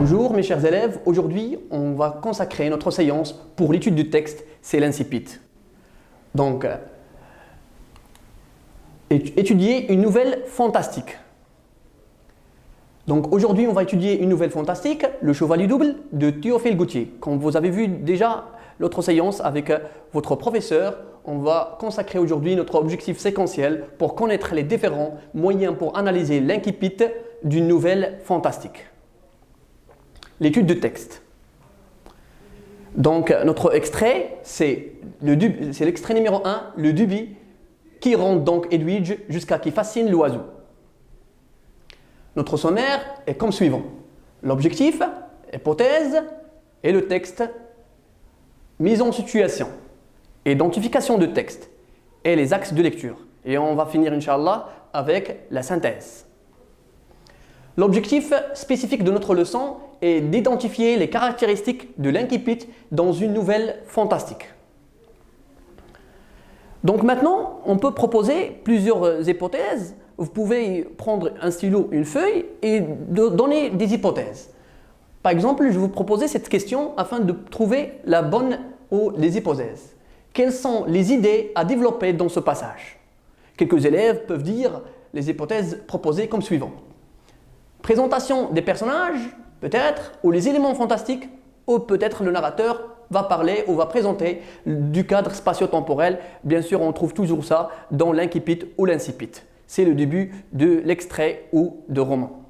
Bonjour mes chers élèves, aujourd'hui on va consacrer notre séance pour l'étude du texte, c'est l'incipit. Donc, étudier une nouvelle fantastique. Donc aujourd'hui on va étudier une nouvelle fantastique, Le Chevalier double de Théophile Gautier. Comme vous avez vu déjà l'autre séance avec votre professeur, on va consacrer aujourd'hui notre objectif séquentiel pour connaître les différents moyens pour analyser l'incipit d'une nouvelle fantastique. L'étude de texte. Donc notre extrait, c'est l'extrait numéro 1, le début qui rend donc Edwidge jusqu'à qui fascine l'oiseau. Notre sommaire est comme suivant. L'objectif, hypothèse et le texte, mise en situation, identification de texte et les axes de lecture. Et on va finir, Inch'Allah, avec la synthèse. L'objectif spécifique de notre leçon est d'identifier les caractéristiques de l'incipit dans une nouvelle fantastique. Donc maintenant, on peut proposer plusieurs hypothèses. Vous pouvez prendre un stylo, une feuille et donner des hypothèses. Par exemple, je vais vous proposer cette question afin de trouver la bonne ou les hypothèses. Quelles sont les idées à développer dans ce passage? Quelques élèves peuvent dire les hypothèses proposées comme suivant. Présentation des personnages, peut-être, ou les éléments fantastiques, ou peut-être le narrateur va parler ou va présenter du cadre spatio-temporel. Bien sûr, on trouve toujours ça dans l'incipit ou l'incipit. C'est le début de l'extrait ou de roman.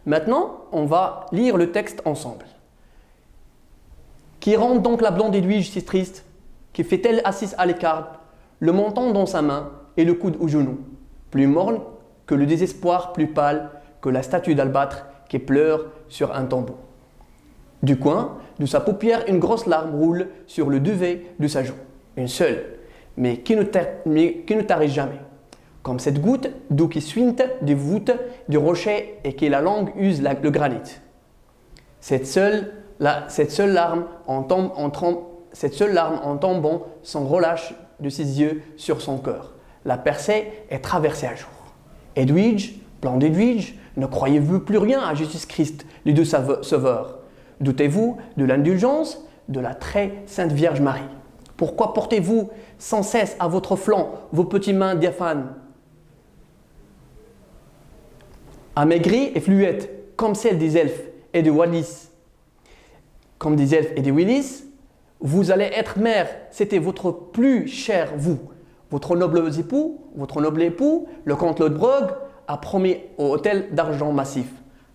Maintenant, on va lire le texte ensemble. Qui rend donc la blonde Edwidge si triste, qui fait-elle assise à l'écart, le menton dans sa main et le coude au genou, plus morne que le désespoir, plus pâle que la statue d'albâtre qui pleure sur un tombeau. Du coin de sa paupière, une grosse larme roule sur le duvet de sa joue. Une seule, mais qui ne tarit jamais. Comme cette goutte d'eau qui suinte des voûtes du rocher et qui la langue use le granit. Cette seule larme en tombant sans relâche de ses yeux sur son cœur. La percée est traversée à jour. Edwidge, plan d'Edwidge, ne croyez-vous plus rien à Jésus-Christ, les deux sauveurs? Doutez-vous de l'indulgence de la très sainte Vierge Marie? Pourquoi portez-vous sans cesse à votre flanc vos petites mains diaphanes, amaigries et fluettes, comme celles des elfes et des Wallis? Comme des elfes et des Willis, vous allez être mère, c'était votre plus cher vous. Votre noble époux, le comte Lodbrog, a promis au hôtel d'argent massif,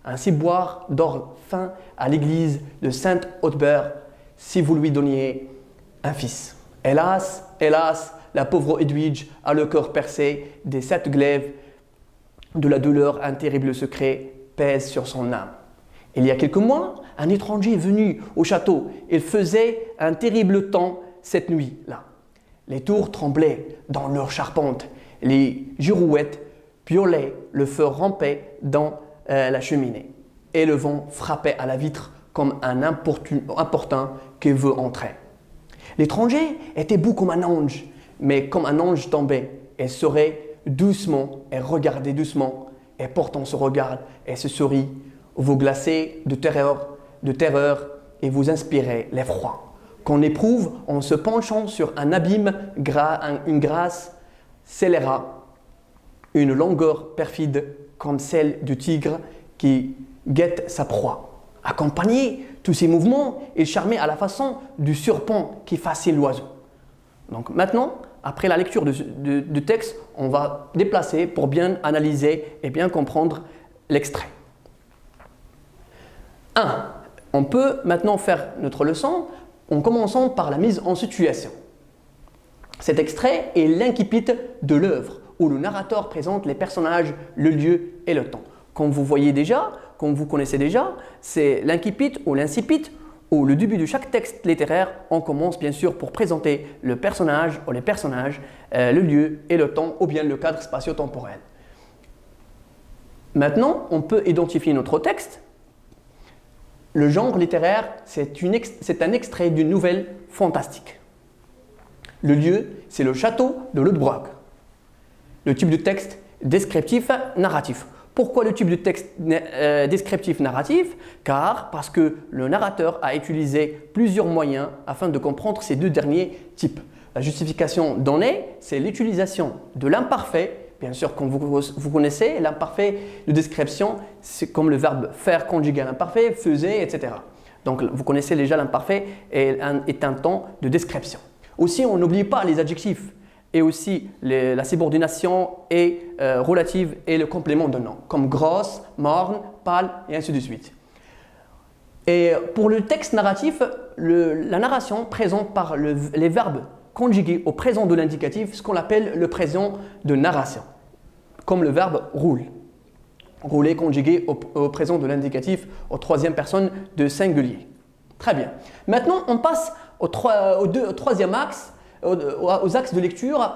ainsi boire d'or fin à l'église de Sainte-Hautebert, si vous lui donniez un fils. Hélas, hélas, la pauvre Edwidge a le cœur percé des 7 glaives de la douleur, un terrible secret pèse sur son âme. Il y a quelques mois, un étranger est venu au château. Il faisait un terrible temps cette nuit-là. Les tours tremblaient dans leurs charpentes, les girouettes piolaient, le feu rampait dans la cheminée et le vent frappait à la vitre comme un importun qui veut entrer. L'étranger était beau comme un ange, mais comme un ange tombé, et souriait doucement et regardait doucement, et portant ce regard et ce sourit, vous glacez de terreur et vous inspirez l'effroi qu'on éprouve en se penchant sur un abîme une grâce scélérate, une longueur perfide comme celle du tigre qui guette sa proie. Accompagné tous ces mouvements, il charmait à la façon du serpent qui fascine l'oiseau. Donc maintenant, après la lecture du texte, on va déplacer pour bien analyser et bien comprendre l'extrait. 1. On peut maintenant faire notre leçon en commençant par la mise en situation. Cet extrait est l'incipit de l'œuvre où le narrateur présente les personnages, le lieu et le temps. Comme vous voyez déjà, comme vous connaissez déjà, c'est l'incipit ou l'incipit où le début de chaque texte littéraire, on commence bien sûr pour présenter le personnage ou les personnages, le lieu et le temps ou bien le cadre spatio-temporel. Maintenant, on peut identifier notre texte. Le genre littéraire, c'est un extrait d'une nouvelle fantastique. Le lieu, c'est le château de Lodbrog. Le type de texte, descriptif, narratif. Pourquoi le type de texte descriptif narratif? Parce que le narrateur a utilisé plusieurs moyens afin de comprendre ces deux derniers types. La justification donnée, c'est l'utilisation de l'imparfait. Bien sûr, comme vous connaissez, l'imparfait de description, c'est comme le verbe faire conjugué à l'imparfait, faisait, etc. Donc, vous connaissez déjà l'imparfait est un temps de description. Aussi, on n'oublie pas les adjectifs et aussi la subordination est relative et le complément de nom, comme grosse, morne, pâle et ainsi de suite. Et pour le texte narratif, la narration présente par les verbes conjugués au présent de l'indicatif, ce qu'on appelle le présent de narration, comme le verbe roule. Rouler conjugué au présent de l'indicatif, aux troisième personne de singulier. Très bien. Maintenant, on passe au troisième axe, aux axes de lecture.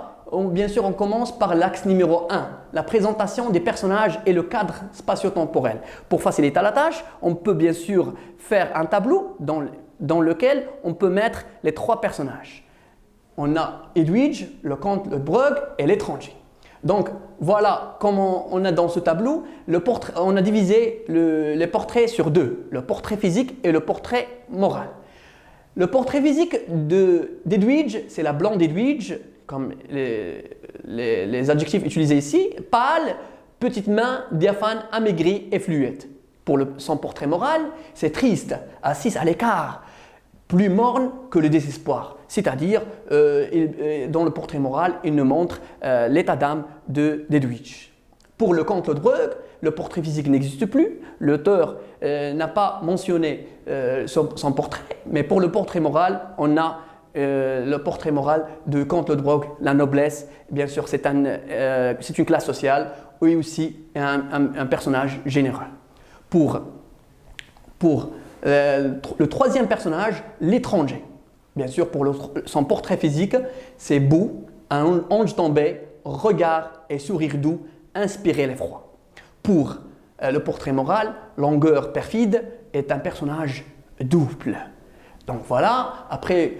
Bien sûr, on commence par l'axe numéro 1, la présentation des personnages et le cadre spatio-temporel. Pour faciliter la tâche, on peut bien sûr faire un tableau dans lequel on peut mettre les trois personnages. On a Edwidge, le comte Lodbrog et l'étranger. Donc voilà comment on a dans ce tableau, on a divisé les portraits sur deux, le portrait physique et le portrait moral. Le portrait physique d'Edwidge, c'est la blonde Edwidge, comme les adjectifs utilisés ici, pâle, petite main, diaphane, amaigrie et fluette. Pour son portrait moral, c'est triste, assise à l'écart, plus morne que le désespoir. C'est-à-dire, dans le portrait moral, il nous montre l'état d'âme d'Edwidge. Pour le comte Lodbrog, le portrait physique n'existe plus. L'auteur n'a pas mentionné son portrait, mais pour le portrait moral, on a le portrait moral de comte Lodbrog, la noblesse. Bien sûr, c'est une classe sociale et aussi un personnage général. Pour le troisième personnage, l'étranger. Bien sûr, pour son portrait physique, c'est beau, un ange tombé, regard et sourire doux, inspiré l'effroi. Pour le portrait moral, longueur perfide est un personnage double. Donc voilà, après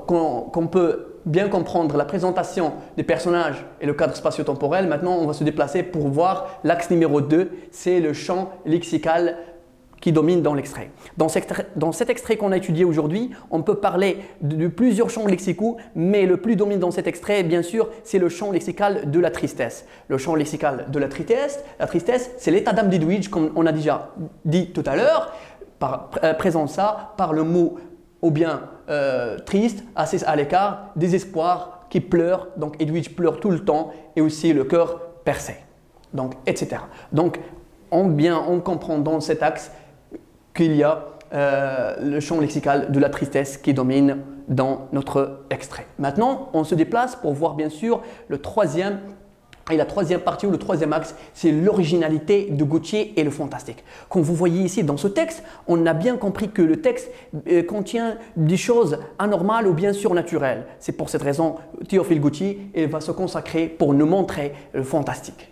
qu'on peut bien comprendre la présentation des personnages et le cadre spatio-temporel, maintenant on va se déplacer pour voir l'axe numéro 2, c'est le champ lexical qui domine dans l'extrait. Dans cet extrait qu'on a étudié aujourd'hui, on peut parler de plusieurs champs lexicaux, mais le plus dominant dans cet extrait, bien sûr, c'est le champ lexical de la tristesse. Le champ lexical de la tristesse, c'est l'état d'âme d'Edwidge, comme on a déjà dit tout à l'heure, présente ça par le mot ou bien triste, assez à l'écart, désespoir, qui pleure, donc Edwidge pleure tout le temps, et aussi le cœur percé, donc etc. Donc on comprend dans cet axe qu'il y a le champ lexical de la tristesse qui domine dans notre extrait. Maintenant, on se déplace pour voir bien sûr la troisième partie ou le troisième axe, c'est l'originalité de Gautier et le fantastique. Comme vous voyez ici dans ce texte, on a bien compris que le texte contient des choses anormales ou bien surnaturelles. C'est pour cette raison Théophile Gautier va se consacrer pour nous montrer le fantastique.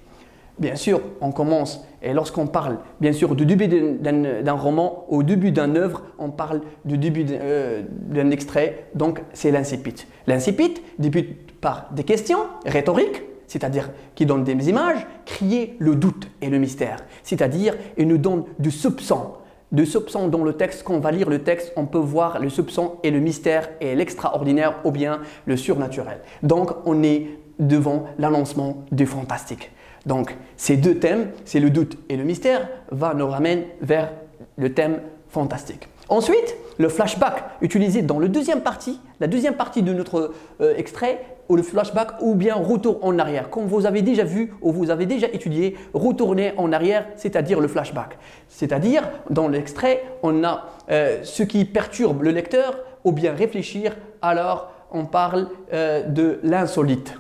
Bien sûr, on commence, et lorsqu'on parle bien sûr du début d'un roman, au début d'une œuvre, on parle du début d'un extrait, donc c'est l'incipit. L'incipit débute par des questions rhétoriques, c'est-à-dire qui donnent des images, crier le doute et le mystère, c'est-à-dire il nous donne du soupçon. De soupçon dans le texte, quand on va lire le texte, on peut voir le soupçon et le mystère et l'extraordinaire ou bien le surnaturel. Donc on est devant l'annoncement du fantastique. Donc, ces deux thèmes, c'est le doute et le mystère, va nous ramener vers le thème fantastique. Ensuite, le flashback utilisé dans la deuxième partie de notre extrait, ou le flashback ou bien retour en arrière. Comme vous avez déjà vu ou vous avez déjà étudié, retourner en arrière, c'est-à-dire le flashback. C'est-à-dire, dans l'extrait, on a ce qui perturbe le lecteur ou bien réfléchir, alors on parle de l'insolite.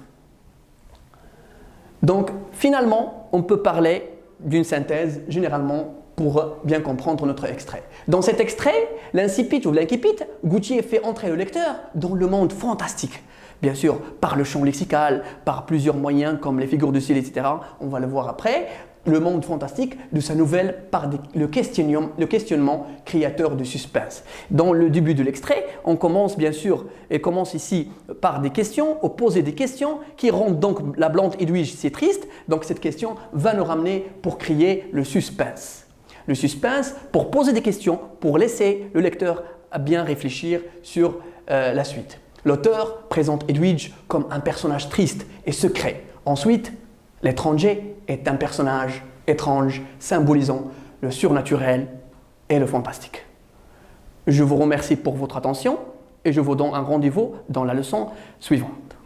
Donc, finalement, on peut parler d'une synthèse généralement pour bien comprendre notre extrait. Dans cet extrait, l'incipit ou l'incipit, Gauthier fait entrer le lecteur dans le monde fantastique. Bien sûr, par le champ lexical, par plusieurs moyens comme les figures de style, etc. On va le voir après. Le monde fantastique de sa nouvelle par le questionnement créateur de suspense. Dans le début de l'extrait, on commence bien sûr, et commence ici par des questions, poser des questions qui rendent donc la blonde Edwige si triste. Donc cette question va nous ramener pour créer le suspense. Le suspense pour poser des questions, pour laisser le lecteur à bien réfléchir sur la suite. L'auteur présente Edwige comme un personnage triste et secret. Ensuite, l'étranger est un personnage étrange, symbolisant le surnaturel et le fantastique. Je vous remercie pour votre attention et je vous donne un rendez-vous dans la leçon suivante.